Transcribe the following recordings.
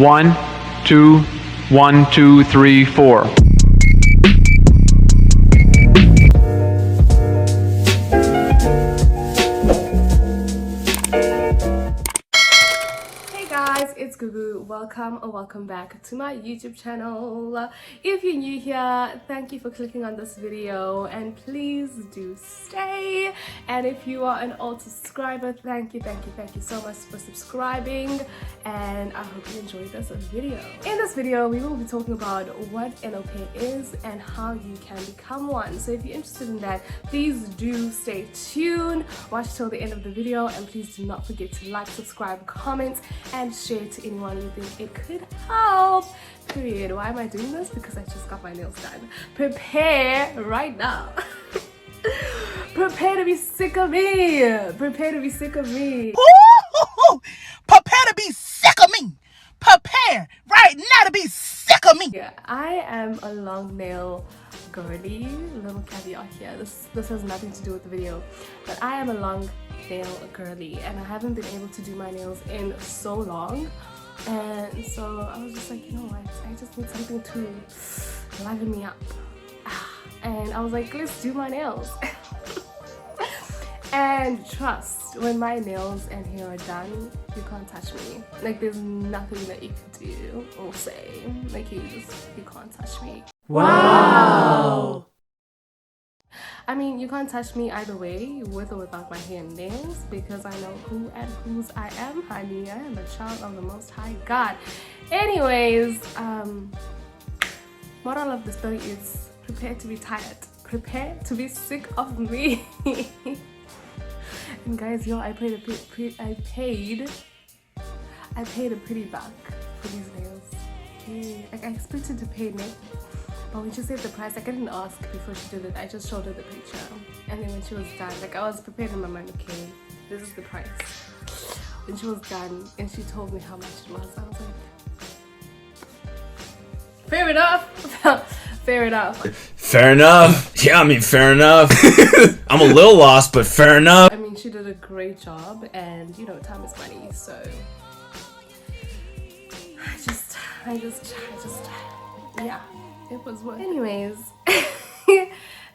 1, 2, 1, 2, 3, 4. It's Gugu. Welcome back to my YouTube channel. If you're new here, thank you for clicking on this video and please do stay. And if you are an old subscriber, thank you so much for subscribing, and I hope you enjoyed this video. In this video we will be talking about what an au pair is and how you can become one. So if you're interested in that, please do stay tuned, watch till the end of the video, and please do not forget to like, subscribe, comment and share to anyone you think it could help. Period. Why am I doing this? Because I just got my nails done. Prepare right now. Prepare to be sick of me. Prepare to be sick of me. Ooh, prepare to be sick of me. Prepare right now to be sick of me. Yeah, I am a long nail girly. Little caveat here. This has nothing to do with the video, but I am a long nail girly and I haven't been able to do my nails in so long, and so I was just like, you know what, I just need something to liven me up, and I was like, let's do my nails. And trust, when my nails and hair are done, you can't touch me. Like, there's nothing that you can do or say. Like, you can't touch me. Wow! I mean, you can't touch me either way, with or without my hair and nails, because I know who and whose I am, honey. I am a child of the Most High God. Anyways, moral of the story is prepare to be tired. Prepare to be sick of me. And guys, yo, I paid a pretty buck for these nails. Yeah. Like, I expected to pay net, but when she said the price, like, I didn't ask before she did it. I just showed her the picture, and then when she was done, like, I was prepared in my mind, okay, this is the price. When she was done and she told me how much it was, I was like, fair enough. Fair enough. Fair enough. Yeah, I mean, fair enough. I'm a little lost, but fair enough. I mean, she did a great job, and you know, time is money, so I just yeah, it was worth it. Anyways,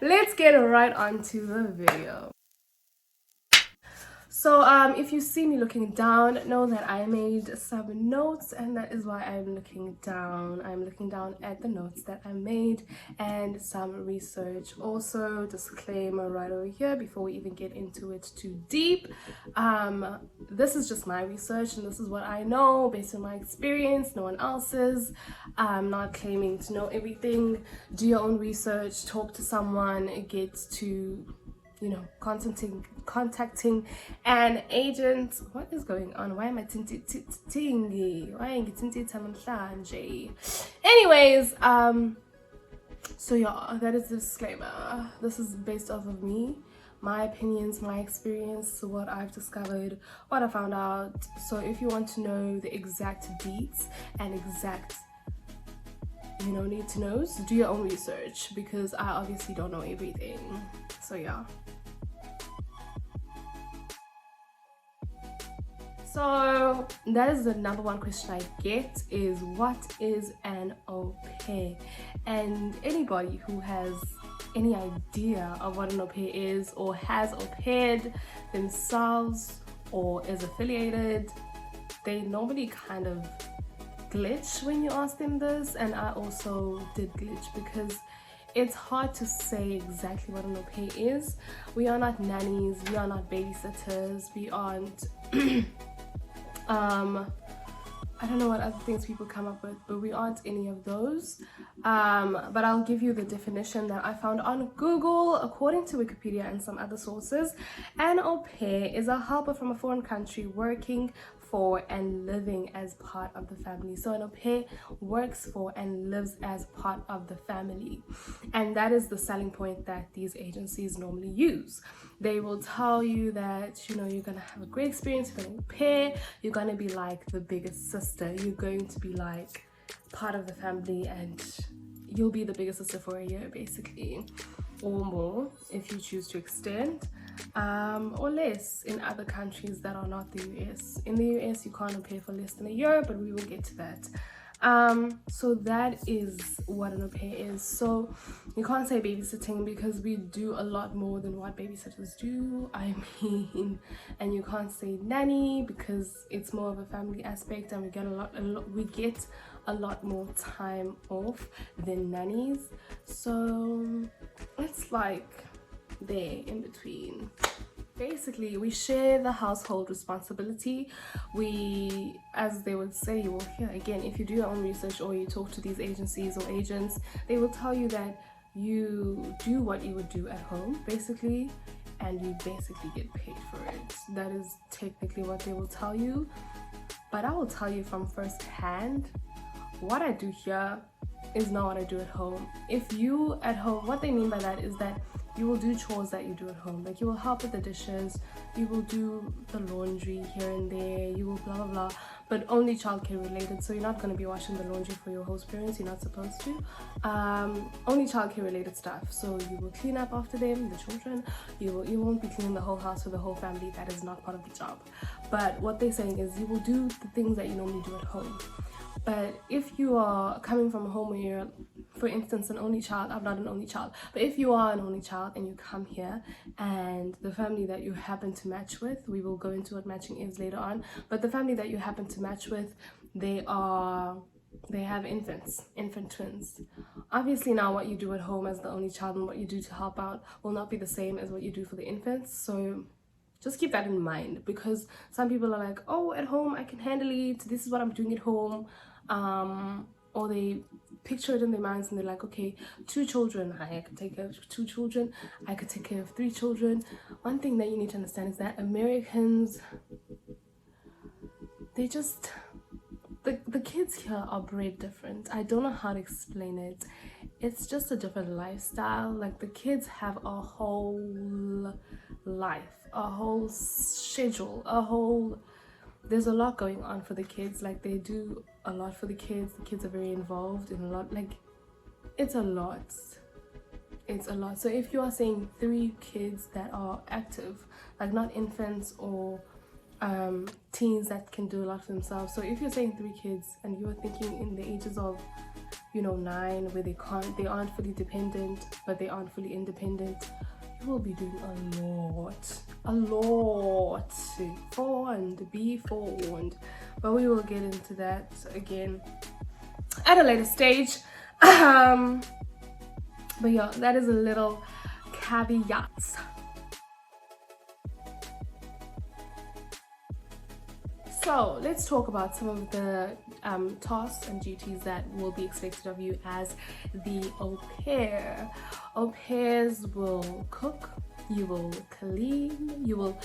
let's get right onto the video. So if you see me looking down, know that I made some notes, and that is why I'm looking down. I'm looking down at the notes that I made and some research. Also, disclaimer right over here before we even get into it too deep. This is just my research, and this is what I know based on my experience, no one else's. I'm not claiming to know everything. Do your own research, talk to someone, get to, you know, contacting an agent. What is going on? Why am I tingy? Why am I tingy? Anyways, so yeah, that is the disclaimer. This is based off of me, my opinions, my experience, what I've discovered, what I found out. So if you want to know the exact beats and exact, you know, need to know, so do your own research, because I obviously don't know everything. So yeah. So that is the number one question I get, is what is an au pair? And anybody who has any idea of what an au pair is, or has au paired themselves, or is affiliated, they normally kind of glitch when you ask them this. And I also did glitch, because it's hard to say exactly what an au pair is. We are not nannies, we are not babysitters, we aren't I don't know what other things people come up with, but we aren't any of those. But I'll give you the definition that I found on Google. According to Wikipedia and some other sources, an au pair is a helper from a foreign country working for and living as part of the family. So an au pair works for and lives as part of the family, and that is the selling point that these agencies normally use. They will tell you that, you know, you're gonna have a great experience with an au pair, you're gonna be like the biggest sister, you're going to be like part of the family, and you'll be the biggest sister for a year basically, or more if you choose to extend. or less in other countries that are not the US. In the US, you can't pay for less than a year, but we will get to that. So that is what an au pair is. So you can't say babysitting because we do a lot more than what babysitters do. I mean, and you can't say nanny because it's more of a family aspect, and we get a lot more time off than nannies. So it's like there in between. Basically, we share the household responsibility. We, as they would say, well, here again, if you do your own research or you talk to these agencies or agents, they will tell you that you do what you would do at home, basically, and you basically get paid for it. That is technically what they will tell you. But I will tell you from first hand, what I do here is not what I do at home. If you at home, what they mean by that is that you will do chores that you do at home. Like you will help with the dishes, you will do the laundry here and there, you will blah blah blah, but only childcare related. So you're not going to be washing the laundry for your host parents, you're not supposed to. Only childcare related stuff. So you will clean up after them, the children. You won't be cleaning the whole house for the whole family. That is not part of the job. But what they're saying is you will do the things that you normally do at home. But if you are coming from a home where you're, for instance, an only child, I'm not an only child, but if you are an only child and you come here and the family that you happen to match with, we will go into what matching is later on, but the family that you happen to match with, they have infant twins. Obviously now what you do at home as the only child and what you do to help out will not be the same as what you do for the infants. So just keep that in mind, because some people are like, oh, at home I can handle it, this is what I'm doing at home. Or they picture it in their minds and they're like, okay, 2 children, I could take care of 2 children, I could take care of 3 children. One thing that you need to understand is that Americans, they just, the kids here are bred different. I don't know how to explain it. It's just a different lifestyle. Like the kids have a whole life, a whole schedule, there's a lot going on for the kids. Like they do a lot for the kids are very involved in a lot. Like it's a lot. So if you are saying 3 kids that are active, like not infants or teens that can do a lot for themselves, so if you're saying 3 kids and you're thinking in the ages of 9 where they aren't fully dependent but they aren't fully independent, you will be doing a lot. Be forewarned. But we will get into that again at a later stage. But yeah, that is a little caveat. So let's talk about some of the tasks and duties that will be expected of you as the au pair. Au pairs will cook, you will clean, you will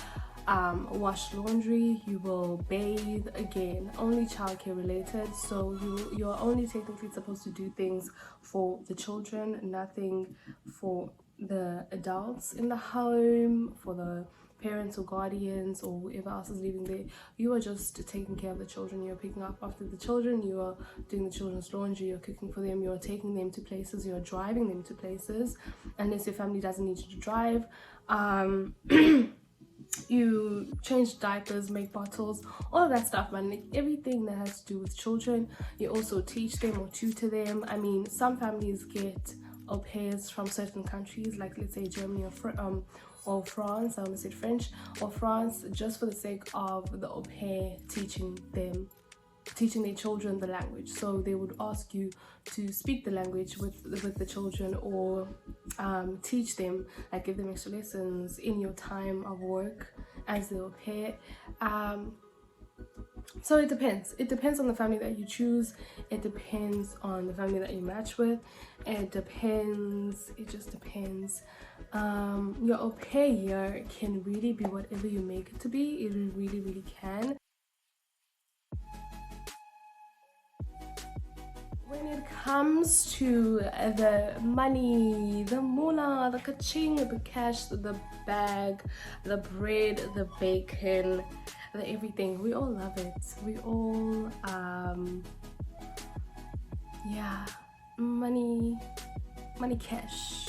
wash laundry, you will bathe. Again, only childcare related, so you're only technically supposed to do things for the children, nothing for the adults in the home, for the parents or guardians or whoever else is living there. You are just taking care of the children. You're picking up after the children, you are doing the children's laundry, you're cooking for them, you're taking them to places, you're driving them to places unless your family doesn't need you to drive. You change diapers, make bottles, all of that stuff, man. Like everything that has to do with children. You also teach them or tutor them. I mean, some families get au pairs from certain countries, like let's say Germany or France. I almost said French, or France, just for the sake of the au pair teaching their children the language. So they would ask you to speak the language with the children, or teach them, like give them extra lessons in your time of work as the au pair. So it depends on the family that you choose, it depends on the family that you match with, it just depends. Your au pair year can really be whatever you make it to be. It really can. When it comes to the money, the moolah, the kaching, the cash, the bag, the bread, the bacon, the everything, we all love it. We all, yeah, money, cash.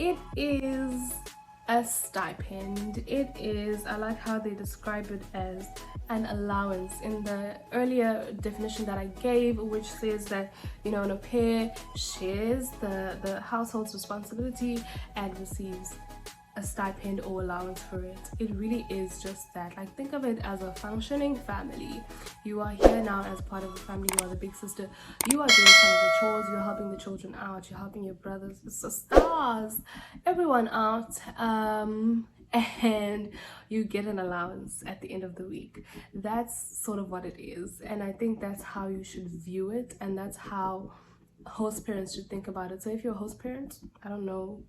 It is a stipend. It is, I like how they describe it as an allowance in the earlier definition that I gave, which says that, you know, an au pair shares the household's responsibility and receives a stipend or allowance for it. It really is just that. Like, think of it as a functioning family. You are here now as part of the family. You are the big sister. You are doing some of the chores. You're helping the children out. You're helping your brothers, sisters, everyone out. And you get an allowance at the end of the week. That's sort of what it is. And I think that's how you should view it. And that's how host parents should think about it. So if you're a host parent, I don't know,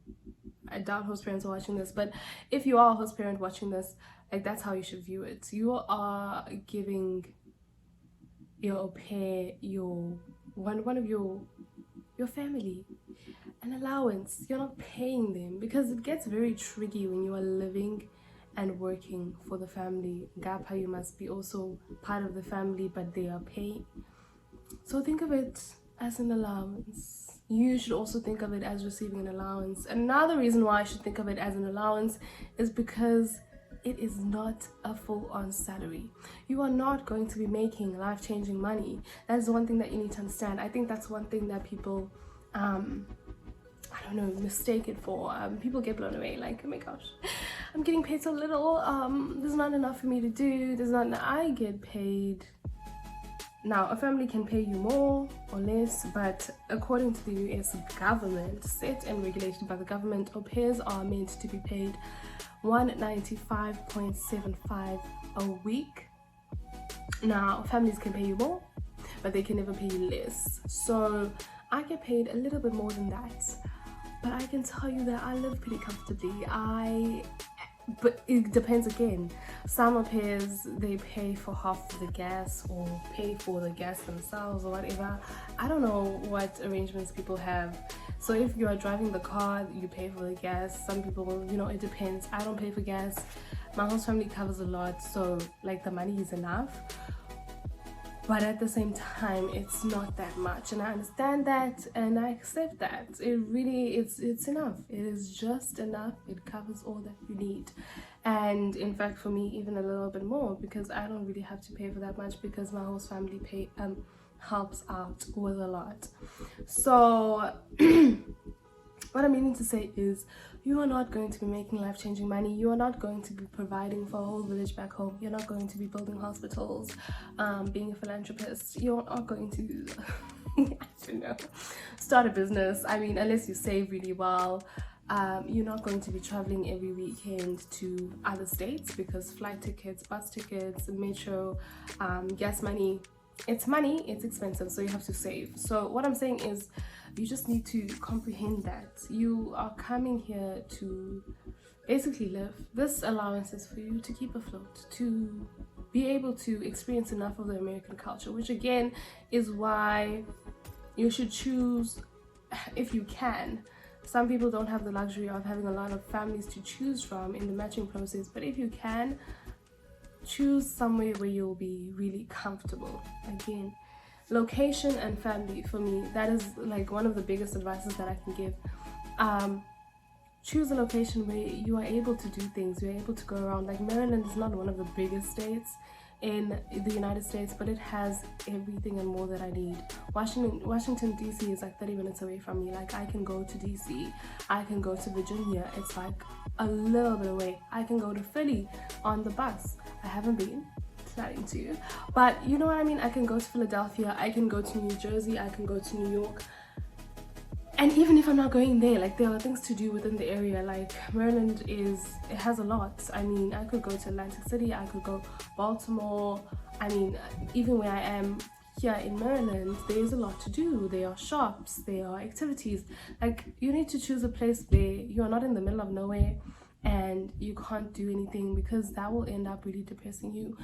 I doubt host parents are watching this, but if you are a host parent watching this, like, that's how you should view it. You are giving your au pair, your one of your family, an allowance. You're not paying them, because it gets very tricky when you are living and working for the family. Gapa, you must be also part of the family, but they are paying. So think of it as an allowance. You should also think of it as receiving an allowance. Another reason why I should think of it as an allowance is because it is not a full-on salary. You are not going to be making life-changing money. That is one thing that you need to understand. I think that's one thing that people, I don't know, mistake it for. People get blown away, like, oh my gosh, I'm getting paid so little. There's not enough for me to do. I get paid. Now, a family can pay you more or less, but according to the US government, set and regulated by the government, au pairs are meant to be paid $195.75 a week. Now, families can pay you more, but they can never pay you less. So I get paid a little bit more than that, but I can tell you that I live pretty comfortably. But it depends again. Some au pairs, they pay for half of the gas or pay for the gas themselves or whatever. I don't know what arrangements people have. So if you are driving the car, you pay for the gas. Some people, you know, it depends. I don't pay for gas. My whole family covers a lot, so like the money is enough. But at the same time, it's not that much, and I understand that and I accept that. It really, it's enough. It is just enough. It covers all that you need, and in fact for me even a little bit more, because I don't really have to pay for that much, because my whole family helps out with a lot. So what I'm meaning to say is, you are not going to be making life-changing money. You are not going to be providing for a whole village back home. You're not going to be building hospitals, being a philanthropist. You're not going to I don't know, start a business. I mean, unless you save really well. You're not going to be traveling every weekend to other states, because flight tickets, bus tickets, metro, gas money, it's expensive, so you have to save. So what I'm saying is, you just need to comprehend that you are coming here to basically live. This allowance is for you to keep afloat, to be able to experience enough of the American culture, which again is why you should choose, if you can. Some people don't have the luxury of having a lot of families to choose from in the matching process, but if you can, choose somewhere where you'll be really comfortable. Again, location and family, for me, that is like one of the biggest advices that I can give. Choose a location where you are able to do things, you're able to go around. Like, Maryland is not one of the biggest states in the United States, but it has everything and more that I need. Washington DC is like 30 minutes away from me. Like, I can go to DC, I can go to Virginia, it's like a little bit away. I can go to Philly on the bus. I haven't been, planning to, but you know what I mean. I can go to Philadelphia, I can go to New Jersey, I can go to New York. And even if I'm not going there, like, there are things to do within the area. Like, Maryland it has a lot. I mean, I could go to Atlantic City, I could go Baltimore. I mean, even where I am here in Maryland, there's a lot to do. There are shops, there are activities. Like, you need to choose a place where you are not in the middle of nowhere and you can't do anything, because that will end up really depressing you,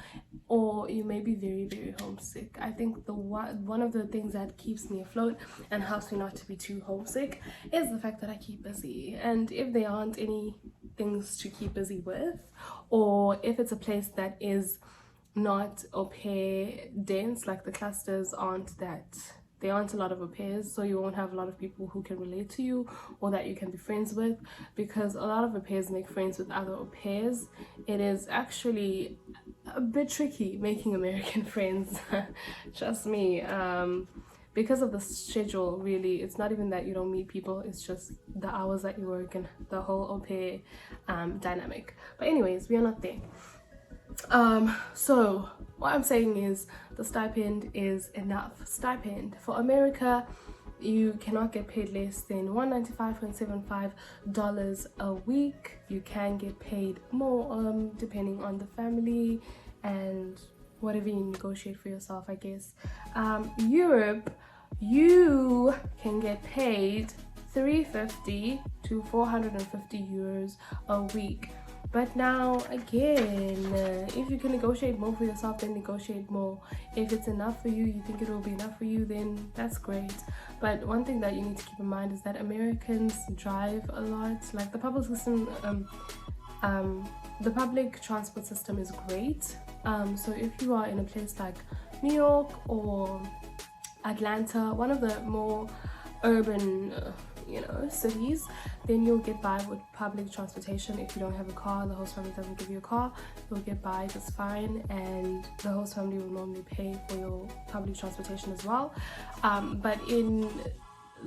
or you may be very, very homesick. I think one of the things that keeps me afloat and helps me not to be too homesick is the fact that I keep busy. And if there aren't any things to keep busy with, or if it's a place that is not au pair dense, like the clusters aren't that there aren't a lot of au pairs, so you won't have a lot of people who can relate to you or that you can be friends with, because a lot of au pairs make friends with other au pairs. It is actually a bit tricky making American friends, trust me, because of the schedule. Really, it's not even that you don't meet people, it's just the hours that you work and the whole au pair dynamic. But anyways, we are not there. So what I'm saying is the stipend is enough. Stipend for America, you cannot get paid less than $195.75 a week. You can get paid more depending on the family and whatever you negotiate for yourself, I guess. Europe, you can get paid 350 to 450 euros a week. But now again, if you can negotiate more for yourself, then negotiate more. If it's enough for you, you think it will be enough for you, then that's great. But one thing that you need to keep in mind is that Americans drive a lot. Like the public system, the public transport system is great. So if you are in a place like New York or Atlanta, one of the more urban cities, then you'll get by with public transportation. If you don't have a car, the host family doesn't give you a car, you'll get by just fine, and the host family will normally pay for your public transportation as well. But in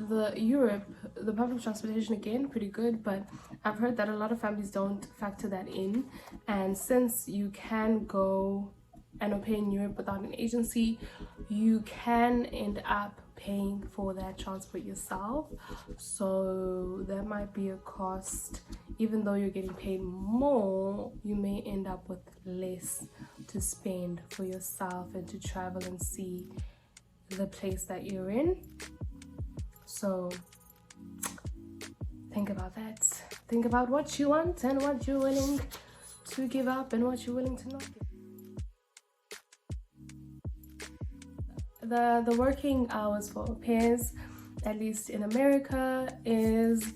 the Europe, the public transportation, again, pretty good, but I've heard that a lot of families don't factor that in. And since you can go and au pair in Europe without an agency, you can end up paying for that transport yourself, so that might be a cost. Even though you're getting paid more, you may end up with less to spend for yourself and to travel and see the place that you're in. So think about that. Think about what you want and what you're willing to give up and what you're willing to not give. The working hours for au pairs, at least in America, is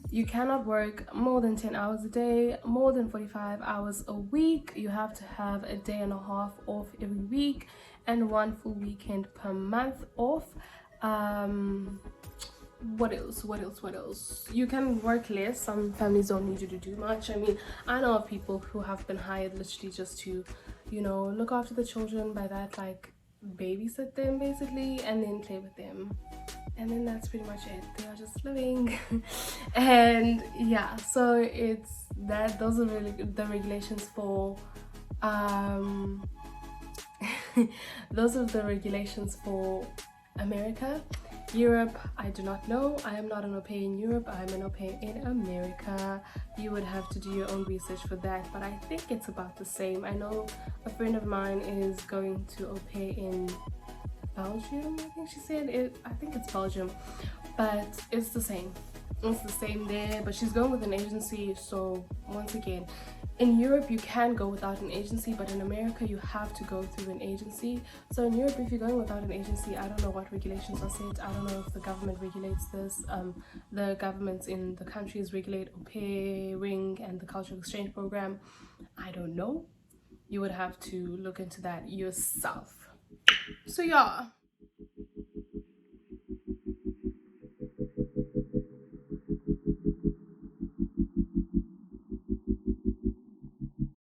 you cannot work more than 10 hours a day, more than 45 hours a week. You have to have a day and a half off every week and 1 full weekend per month off. What else? You can work less. Some families don't need you to do much. I mean, I know of people who have been hired literally just to, look after the children. By that, like, babysit them basically and then play with them, and then that's pretty much it. They are just living. And yeah, so it's that. Those are really the regulations for those are the regulations for America. Europe, I do not know. I am not an au pair in Europe. I'm an au pair in America. You would have to do your own research for that, but I think it's about the same. I know a friend of mine is going to au pair in Belgium, I think she said it. I think it's Belgium, but it's the same. It's the same there, but she's going with an agency. So once again, in Europe you can go without an agency, but in America you have to go through an agency. So in Europe, if you're going without an agency, I don't know what regulations are set. I don't know if the government regulates this. The governments in the countries regulate au pairing and the cultural exchange program. I don't know. You would have to look into that yourself. So yeah,